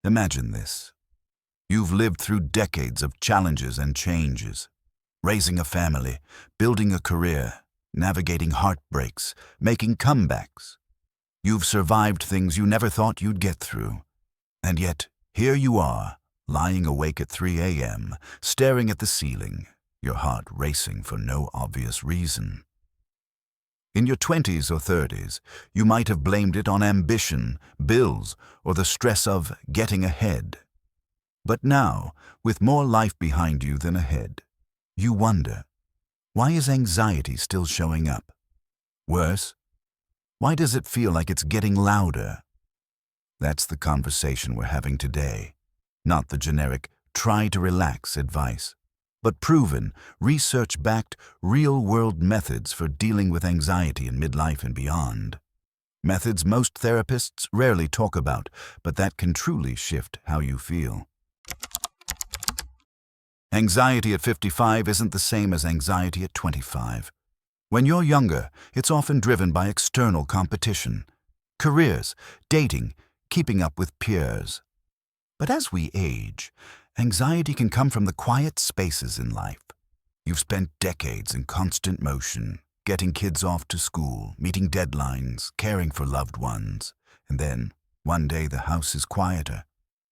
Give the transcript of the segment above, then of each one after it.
Imagine this. You've lived through decades of challenges and changes, raising a family, building a career, navigating heartbreaks, making comebacks. You've survived things you never thought you'd get through. And yet, here you are, lying awake at 3 a.m., staring at the ceiling, your heart racing for no obvious reason. In your 20s or 30s, you might have blamed it on ambition, bills, or the stress of getting ahead. But now, with more life behind you than ahead, you wonder, why is anxiety still showing up? Worse, why does it feel like it's getting louder? That's the conversation we're having today, not the generic try to relax advice, but proven, research-backed, real-world methods for dealing with anxiety in midlife and beyond. Methods most therapists rarely talk about, but that can truly shift how you feel. Anxiety at 55 isn't the same as anxiety at 25. When you're younger, it's often driven by external competition, careers, dating, keeping up with peers. But as we age, anxiety can come from the quiet spaces in life. You've spent decades in constant motion, getting kids off to school, meeting deadlines, caring for loved ones. And then, one day the house is quieter.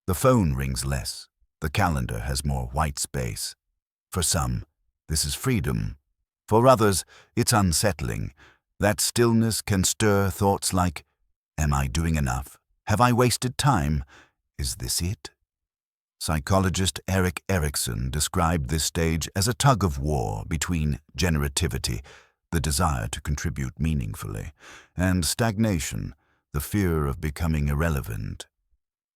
The phone rings less. The calendar has more white space. For some, this is freedom. For others, it's unsettling. That stillness can stir thoughts like, am I doing enough? Have I wasted time? Is this it? Psychologist Erik Erikson described this stage as a tug-of-war between generativity, the desire to contribute meaningfully, and stagnation, the fear of becoming irrelevant.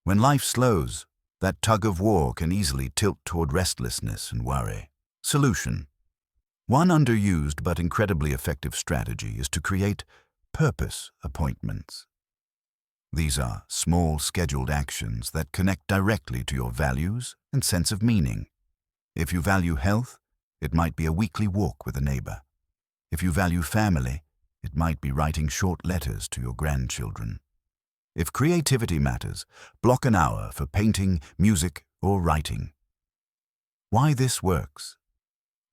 When life slows, that tug-of-war can easily tilt toward restlessness and worry. Solution. One underused but incredibly effective strategy is to create purpose appointments. These are small, scheduled actions that connect directly to your values and sense of meaning. If you value health, it might be a weekly walk with a neighbor. If you value family, it might be writing short letters to your grandchildren. If creativity matters, block an hour for painting, music, or writing. Why this works?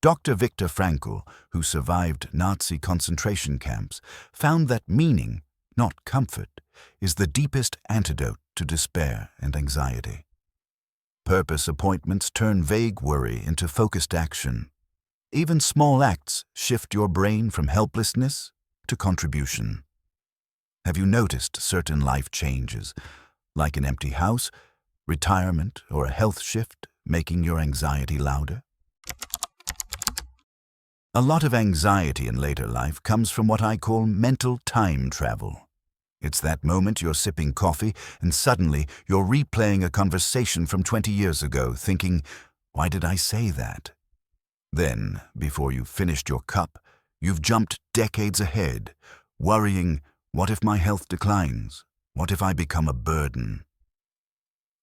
Dr. Viktor Frankl, who survived Nazi concentration camps, found that meaning, not comfort, is the deepest antidote to despair and anxiety. Purpose appointments turn vague worry into focused action. Even small acts shift your brain from helplessness to contribution. Have you noticed certain life changes, like an empty house, retirement, or a health shift, making your anxiety louder? A lot of anxiety in later life comes from what I call mental time travel. It's that moment you're sipping coffee and suddenly you're replaying a conversation from 20 years ago, thinking, why did I say that? Then, before you've finished your cup, you've jumped decades ahead, worrying, what if my health declines? What if I become a burden?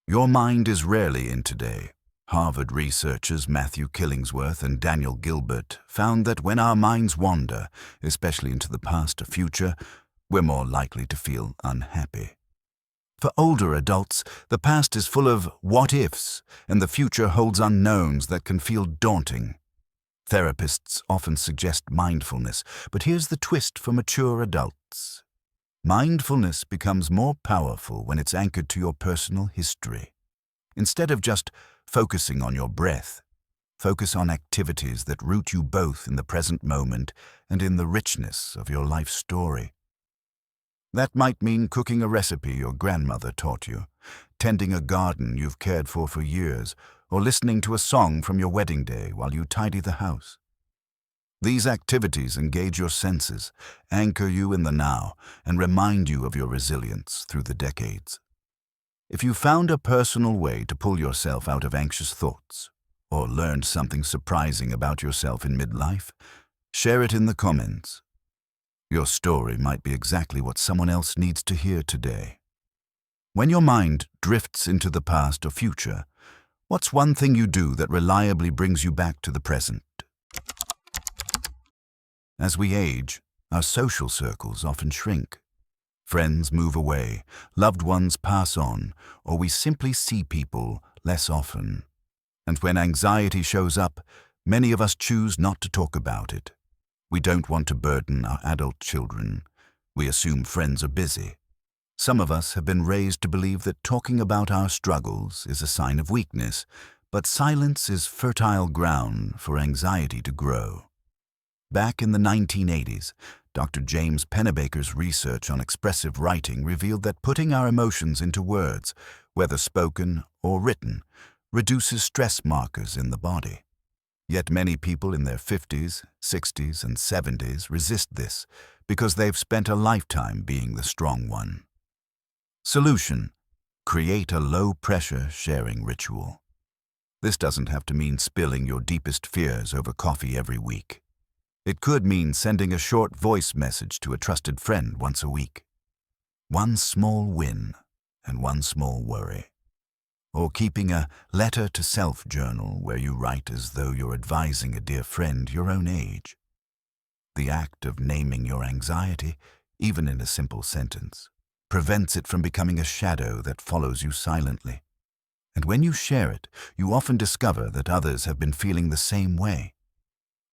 Your mind is rarely in today. Harvard researchers Matthew Killingsworth and Daniel Gilbert found that when our minds wander, especially into the past or future, we're more likely to feel unhappy. For older adults, the past is full of what-ifs, and the future holds unknowns that can feel daunting. Therapists often suggest mindfulness, but here's the twist for mature adults. Mindfulness becomes more powerful when it's anchored to your personal history. Instead of just focusing on your breath, focus on activities that root you both in the present moment and in the richness of your life story. That might mean cooking a recipe your grandmother taught you, tending a garden you've cared for years, or listening to a song from your wedding day while you tidy the house. These activities engage your senses, anchor you in the now, and remind you of your resilience through the decades. If you found a personal way to pull yourself out of anxious thoughts, or learned something surprising about yourself in midlife, share it in the comments. Your story might be exactly what someone else needs to hear today. When your mind drifts into the past or future, what's one thing you do that reliably brings you back to the present? As we age, our social circles often shrink. Friends move away, loved ones pass on, or we simply see people less often. And when anxiety shows up, many of us choose not to talk about it. We don't want to burden our adult children. We assume friends are busy. Some of us have been raised to believe that talking about our struggles is a sign of weakness, but silence is fertile ground for anxiety to grow. Back in the 1980s, Dr. James Pennebaker's research on expressive writing revealed that putting our emotions into words, whether spoken or written, reduces stress markers in the body. Yet many people in their 50s, 60s, and 70s resist this because they've spent a lifetime being the strong one. Solution: create a low-pressure sharing ritual. This doesn't have to mean spilling your deepest fears over coffee every week. It could mean sending a short voice message to a trusted friend once a week. One small win and one small worry. Or keeping a letter-to-self journal where you write as though you're advising a dear friend your own age. The act of naming your anxiety, even in a simple sentence, prevents it from becoming a shadow that follows you silently. And when you share it, you often discover that others have been feeling the same way.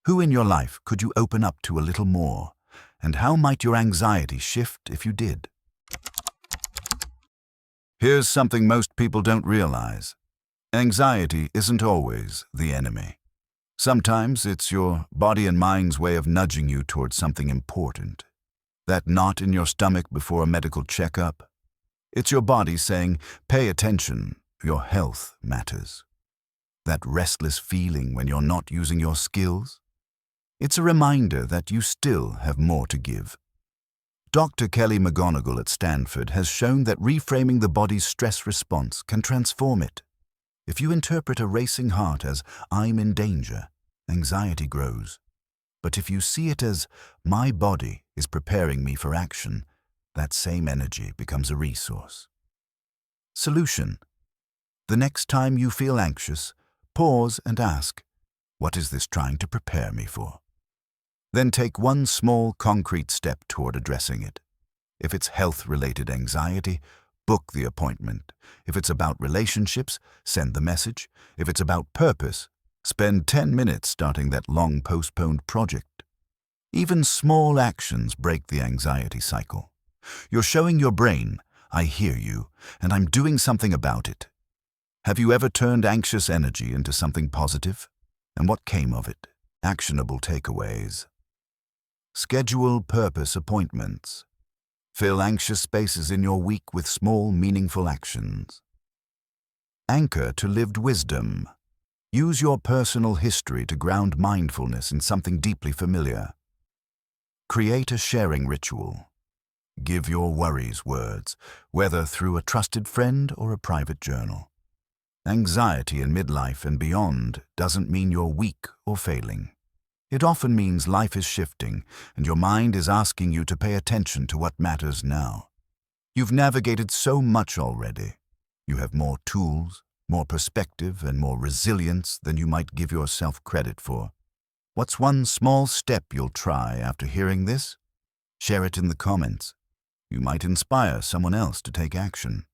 Who in your life could you open up to a little more? And how might your anxiety shift if you did? Here's something most people don't realize. Anxiety isn't always the enemy. Sometimes it's your body and mind's way of nudging you towards something important. That knot in your stomach before a medical checkup? It's your body saying, pay attention, your health matters. That restless feeling when you're not using your skills? It's a reminder that you still have more to give. Dr. Kelly McGonigal at Stanford has shown that reframing the body's stress response can transform it. If you interpret a racing heart as, I'm in danger, anxiety grows. But if you see it as, my body is preparing me for action, that same energy becomes a resource. Solution: the next time you feel anxious, pause and ask, what is this trying to prepare me for? Then take one small, concrete step toward addressing it. If it's health-related anxiety, book the appointment. If it's about relationships, send the message. If it's about purpose, spend 10 minutes starting that long-postponed project. Even small actions break the anxiety cycle. You're showing your brain, I hear you, and I'm doing something about it. Have you ever turned anxious energy into something positive? And what came of it? Actionable takeaways. Schedule purpose appointments. Fill anxious spaces in your week with small, meaningful actions. Anchor to lived wisdom. Use your personal history to ground mindfulness in something deeply familiar. Create a sharing ritual. Give your worries words, whether through a trusted friend or a private journal. Anxiety in midlife and beyond doesn't mean you're weak or failing. It often means life is shifting, and your mind is asking you to pay attention to what matters now. You've navigated so much already. You have more tools, more perspective, and more resilience than you might give yourself credit for. What's one small step you'll try after hearing this? Share it in the comments. You might inspire someone else to take action.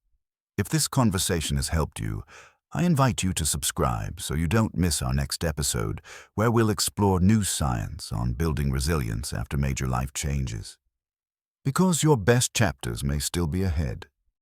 If this conversation has helped you, I invite you to subscribe so you don't miss our next episode, where we'll explore new science on building resilience after major life changes. Because your best chapters may still be ahead.